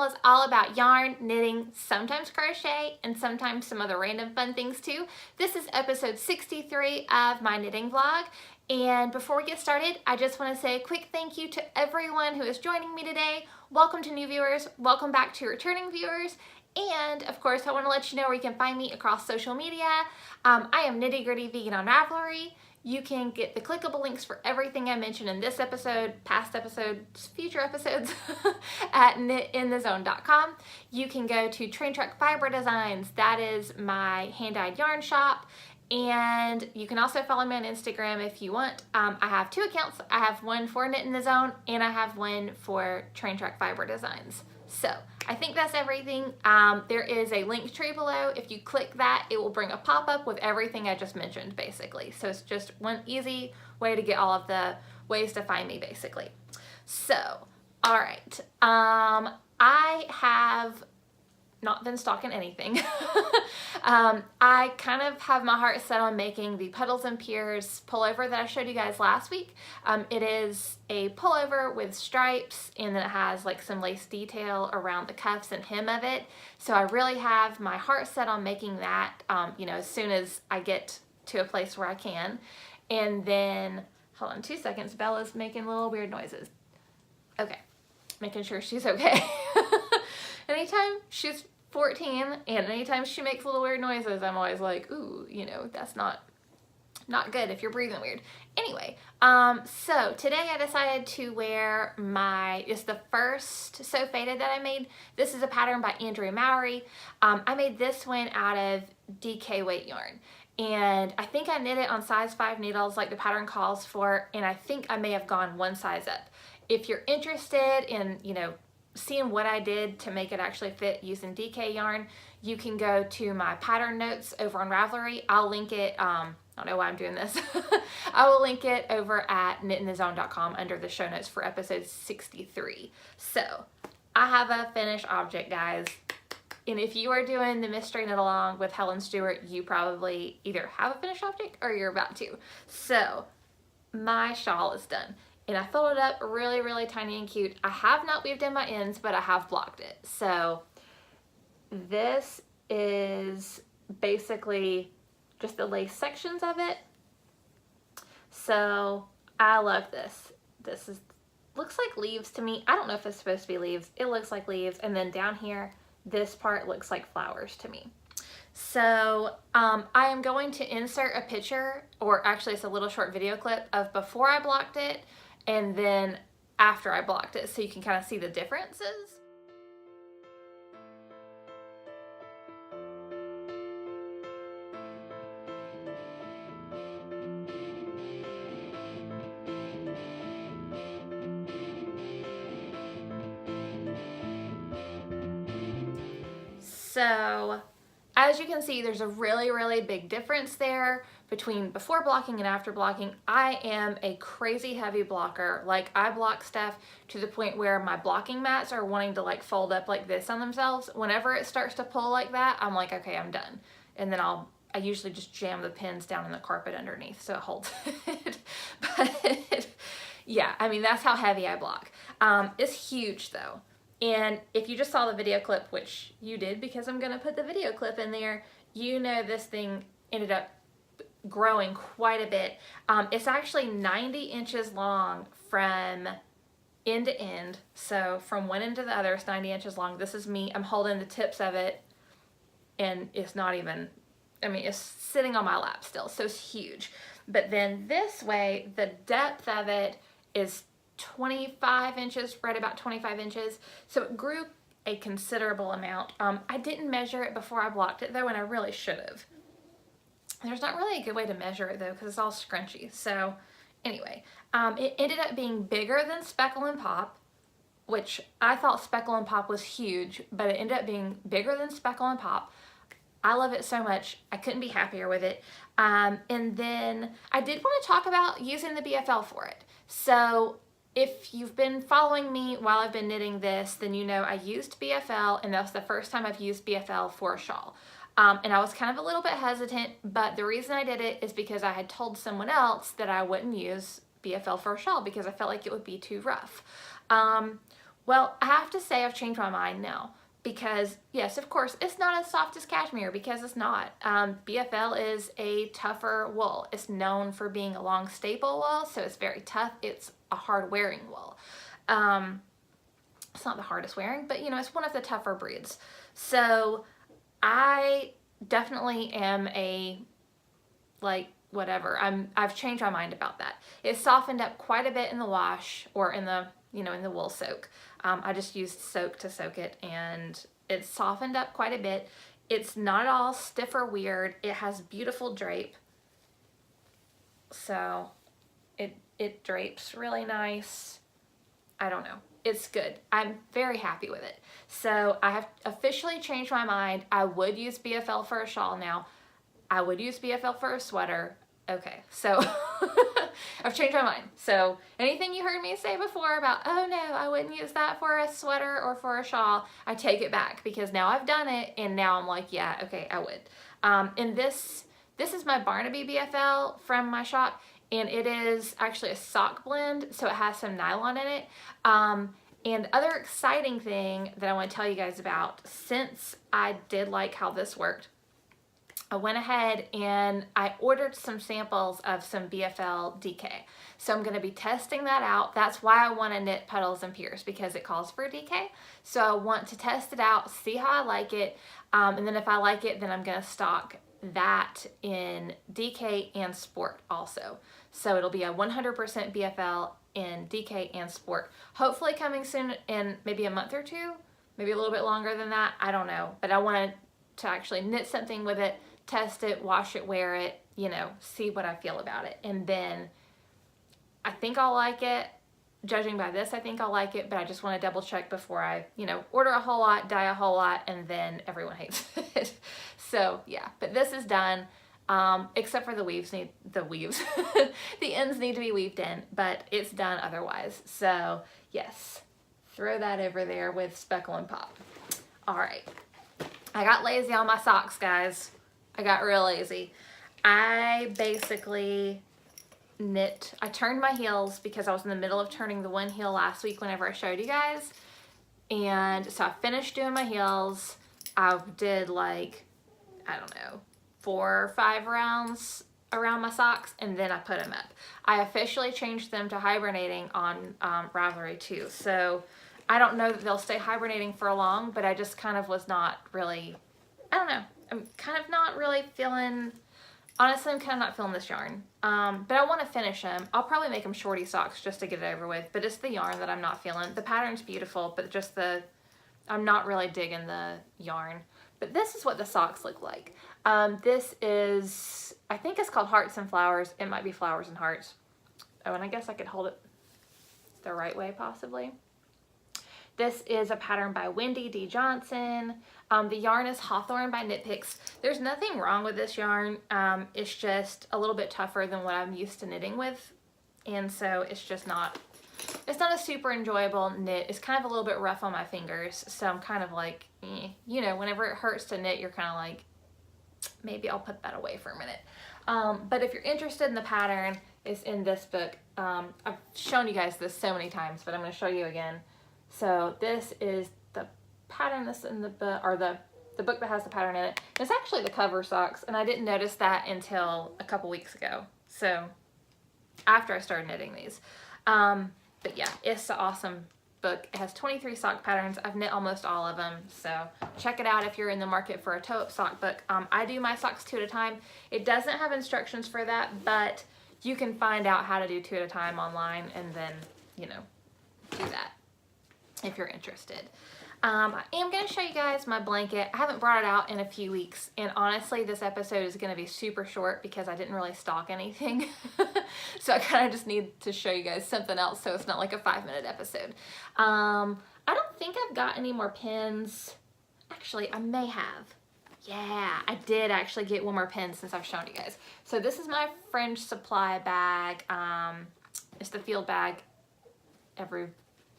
MKAL is all about yarn, knitting, sometimes crochet, and sometimes some other random fun things too. This is episode 63 of my knitting vlog. And before we get started, I just want to say a quick thank you to everyone who is joining me today. Welcome to new viewers, welcome back to returning viewers, and of course I want to let you know where you can find me across social media. I am Nitty Gritty Vegan on Ravelry. You can get the clickable links for everything I mentioned in this episode, past episodes, future episodes at knitinthezone.com. You can go to Train Track Fiber Designs. That is my hand-dyed yarn shop. And you can also follow me on Instagram if you want. I have two accounts. I have one for Knit in the Zone and I have one for Train Track Fiber Designs. So I think that's everything. There is a link tree below. If you click that, it will bring a pop-up with everything I just mentioned, basically. So it's just one easy way to get all of the ways to find me, basically. So, all right. I have not been stalking anything. I kind of have my heart set on making the Puddles and Piers pullover that I showed you guys last week. It is a pullover with stripes, and then it has like some lace detail around the cuffs and hem of it. So I really have my heart set on making that, you know, as soon as I get to a place where I can. And then, hold on 2 seconds, Bella's making little weird noises. Okay, making sure she's okay. Anytime she's 14 and anytime she makes little weird noises, I'm always like, ooh, you know, that's not good if you're breathing weird. Anyway, so today I decided to wear it's the first So Faded that I made. This is a pattern by Andrea Mowry. I made this one out of DK weight yarn. And I think I knit it on size 5 needles like the pattern calls for, and I think I may have gone one size up. If you're interested in, you know, seeing what I did to make it actually fit using DK yarn, you can go to my pattern notes over on Ravelry. I'll link it, I don't know why I'm doing this. I will link it over at knitinthezone.com under the show notes for episode 63. So I have a finished object, guys. And if you are doing the Mystery Knit Along with Helen Stewart, you probably either have a finished object or you're about to. So my shawl is done. And I folded up really, really tiny and cute. I have not weaved in my ends, but I have blocked it. So this is basically just the lace sections of it. So I love this. This looks like leaves to me. I don't know if it's supposed to be leaves. It looks like leaves. And then down here, this part looks like flowers to me. So I am going to insert a picture, or actually it's a little short video clip of before I blocked it and then after I blocked it, so you can kind of see the differences. So as you can see, there's a really, really big difference there between before blocking and after blocking. I am a crazy heavy blocker. Like, I block stuff to the point where my blocking mats are wanting to like fold up like this on themselves. Whenever it starts to pull like that, I'm like, okay, I'm done. And then I usually just jam the pins down in the carpet underneath so it holds it. But yeah, I mean, that's how heavy I block. It's huge though. And if you just saw the video clip, which you did because I'm gonna put the video clip in there, you know this thing ended up growing quite a bit. It's actually 90 inches long from end to end. So from one end to the other, it's 90 inches long. This is me. I'm holding the tips of it and it's not even, I mean, it's sitting on my lap still. So it's huge. But then this way, the depth of it is 25 inches, right about 25 inches. So it grew a considerable amount. I didn't measure it before I blocked it though, and I really should have. There's not really a good way to measure it though, because it's all scrunchy. So anyway, it ended up being bigger than Speckle and Pop, which I thought Speckle and Pop was huge, but it ended up being bigger than Speckle and Pop. I love it so much. I couldn't be happier with it. And then I did want to talk about using the BFL for it. So if you've been following me while I've been knitting this, then you know I used BFL, and that was the first time I've used BFL for a shawl. And I was kind of a little bit hesitant, but the reason I did it is because I had told someone else that I wouldn't use BFL for a shawl because I felt like it would be too rough. Well, I have to say I've changed my mind now because, yes, of course, it's not as soft as cashmere because it's not. BFL is a tougher wool. It's known for being a long staple wool, so it's very tough. It's a hard wearing wool. It's not the hardest wearing, but it's one of the tougher breeds. So I definitely am whatever. I've changed my mind about that. It softened up quite a bit in the wash or in the in the wool soak. I just used soak to soak it, and it softened up quite a bit. It's not at all stiff or weird. It has beautiful drape. So it drapes really nice. I don't know. It's good. I'm very happy with it. So I have officially changed my mind. I would use BFL for a shawl now. I would use BFL for a sweater. Okay, so I've changed my mind. So anything you heard me say before about, oh no, I wouldn't use that for a sweater or for a shawl, I take it back because now I've done it and now I'm like, yeah, okay, I would. And this is my Barnaby BFL from my shop, and it is actually a sock blend, so it has some nylon in it. And other exciting thing that I want to tell you guys about, since I did like how this worked, I went ahead and I ordered some samples of some BFL DK. So I'm going to be testing that out. That's why I want to knit Petals and Pierce, because it calls for DK. So I want to test it out, see how I like it. And then if I like it, then I'm going to stock that in DK and Sport also. So it'll be a 100% BFL in DK and Sport. Hopefully coming soon in maybe a month or two, maybe a little bit longer than that. I don't know. But I wanted to actually knit something with it, test it, wash it, wear it, see what I feel about it. And then I think I'll like it. Judging by this, I think I'll like it, but I just want to double check before I, order a whole lot, dye a whole lot, and then everyone hates it. So yeah, but this is done. Except for the ends need to be weaved in, but it's done otherwise. So yes, throw that over there with Speckle and Pop. All right. I got lazy on my socks, guys. I got real lazy. I basically I turned my heels because I was in the middle of turning the one heel last week whenever I showed you guys. And so I finished doing my heels. I did I don't know, 4 or 5 rounds around my socks, and then I put them up. I officially changed them to hibernating on Ravelry too. So I don't know that they'll stay hibernating for long, but I just kind of was not really, I don't know. I'm kind of not really feeling, honestly, I'm kind of not feeling this yarn. But I want to finish them. I'll probably make them shorty socks just to get it over with, but it's the yarn that I'm not feeling. The pattern's beautiful, but just I'm not really digging the yarn. But this is what the socks look like. This is, I think it's called Hearts and Flowers. It might be Flowers and Hearts. Oh, and I guess I could hold it the right way possibly. This is a pattern by Wendy D. Johnson. The yarn is Hawthorne by Knit Picks. There's nothing wrong with this yarn. It's just a little bit tougher than what I'm used to knitting with. And so it's just not, it's not a super enjoyable knit. It's kind of a little bit rough on my fingers. So I'm kind of like, whenever it hurts to knit, you're kind of like, maybe I'll put that away for a minute. But if you're interested in the pattern, it's in this book. I've shown you guys this so many times, but I'm going to show you again. So this is the pattern that's in the book, or the book that has the pattern in it. It's actually the cover socks, and I didn't notice that until a couple weeks ago. So after I started knitting these. But yeah, it's an awesome book. It has 23 sock patterns. I've knit almost all of them, so check it out if you're in the market for a toe-up sock book. I do my socks 2 at a time. It doesn't have instructions for that, but you can find out how to do 2 at a time online and then, do that if you're interested. I am going to show you guys my blanket. I haven't brought it out in a few weeks, and honestly this episode is going to be super short because I didn't really stock anything. So I kind of just need to show you guys something else so it's not like a 5-minute episode. I don't think I've got any more pins. Actually, I may have. Yeah, I did actually get one more pin since I've shown you guys. So this is my Fringe supply bag. It's the field bag. Every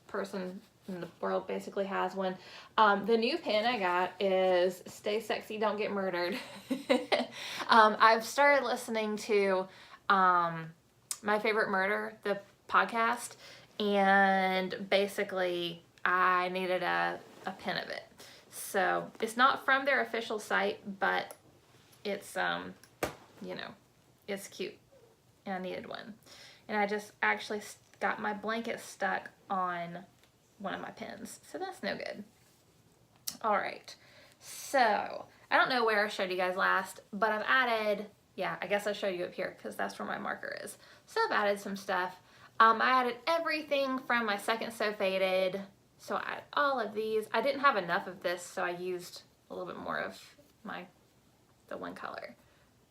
person in the world basically has one. The new pin I got is Stay Sexy, Don't Get Murdered. I've started listening to My Favorite Murder, the podcast, and basically I needed a pin of it. So it's not from their official site, but it's, you know, it's cute. And I needed one. And I just actually got my blanket stuck on one of my pins. So that's no good. All right. So I don't know where I showed you guys last, but I've added, yeah, I guess I showed you up here because that's where my marker is. So I've added some stuff. I added everything from my second sew faded. So I added all of these. I didn't have enough of this, so I used a little bit more of the one color.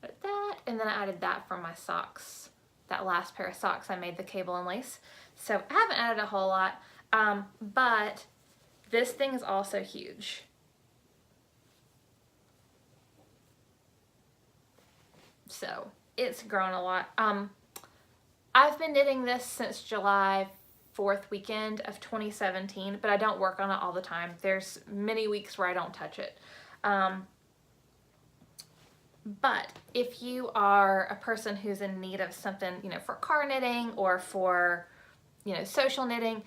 But that, and then I added that from my socks. That last pair of socks I made the cable and lace. So I haven't added a whole lot, but this thing is also huge. So it's grown a lot. I've been knitting this since July 4th weekend of 2017, but I don't work on it all the time. There's many weeks where I don't touch it. But if you are a person who's in need of something, you know, for car knitting or for, you know, social knitting,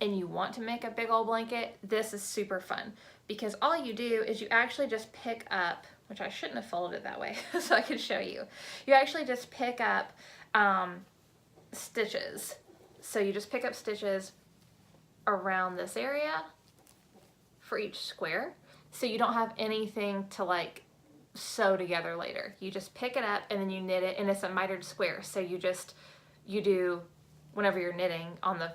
and you want to make a big old blanket, this is super fun because all you do is you actually just pick up, which I shouldn't have folded it that way so I could show you. You actually just pick up stitches. So you just pick up stitches around this area for each square. So you don't have anything to like sew together later. You just pick it up and then you knit it, and it's a mitered square. So you do, whenever you're knitting on the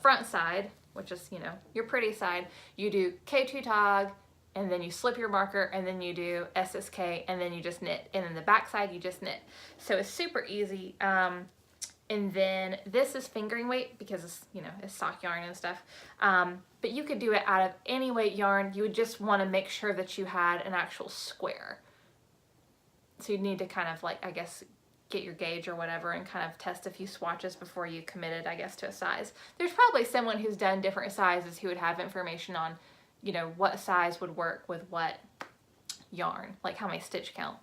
front side, which is, you know, your pretty side, you do K2 tog, and then you slip your marker, and then you do SSK, and then you just knit, and then the back side you just knit. So it's super easy. And then this is fingering weight because it's, you know, it's sock yarn and stuff. But you could do it out of any weight yarn. You would just want to make sure that you had an actual square. So you'd need to kind of like, I guess, get your gauge or whatever and kind of test a few swatches before you committed, I guess, to a size. There's probably someone who's done different sizes who would have information on, you know, what size would work with what yarn, like how many stitch count.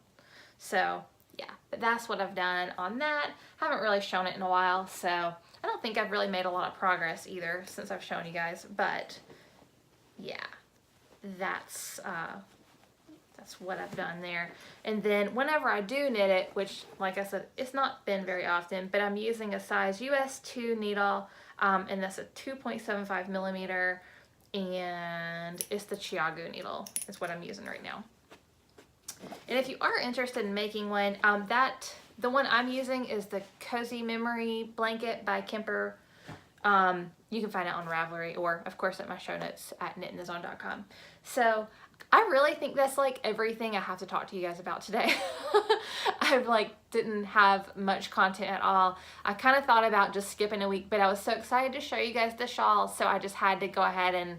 So yeah, but that's what I've done on that. Haven't really shown it in a while, so I don't think I've really made a lot of progress either since I've shown you guys, but yeah, that's what I've done there. And then whenever I do knit it, which like I said, it's not been very often, but I'm using a size US 2 needle, and that's a 2.75 millimeter, and it's the Chiagu needle is what I'm using right now. And if you are interested in making one, the one I'm using is the Cozy Memory Blanket by Kemper. You can find it on Ravelry or, of course, at my show notes at knitandthezone.com. So I really think that's like everything I have to talk to you guys about today. I didn't have much content at all. I kind of thought about just skipping a week, but I was so excited to show you guys the shawl, so I just had to go ahead and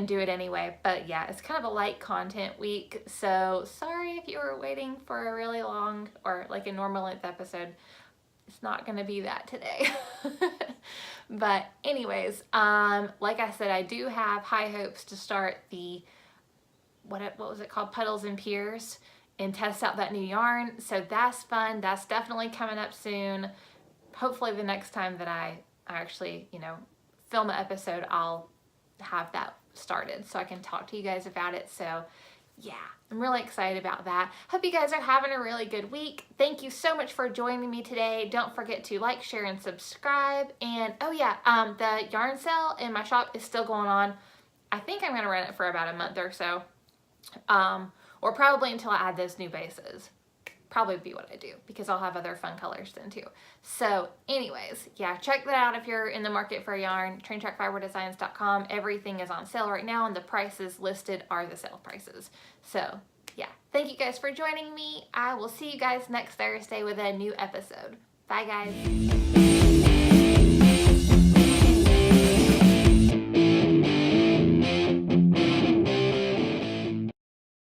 do it anyway. But yeah, it's kind of a light content week, so sorry if you were waiting for a really long or like a normal length episode. It's not gonna be that today. But anyways, like I said, I do have high hopes to start the what was it called, Puddles and Piers, and test out that new yarn. So that's fun. That's definitely coming up soon. Hopefully the next time that I actually, you know, film an episode, I'll have that started so I can talk to you guys about it. So yeah, I'm really excited about that. Hope you guys are having a really good week. Thank you so much for joining me today. Don't forget to like, share, and subscribe. And oh yeah, the yarn sale in my shop is still going on. I think I'm gonna run it for about a month or so. Or probably until I add those new bases. Probably be what I do, because I'll have other fun colors then too. So anyways, yeah, check that out if you're in the market for yarn. traintrackfiberdesigns.com. Everything is on sale right now, and the prices listed are the sale prices. So yeah, thank you guys for joining me. I will see you guys next Thursday with a new episode. Bye guys.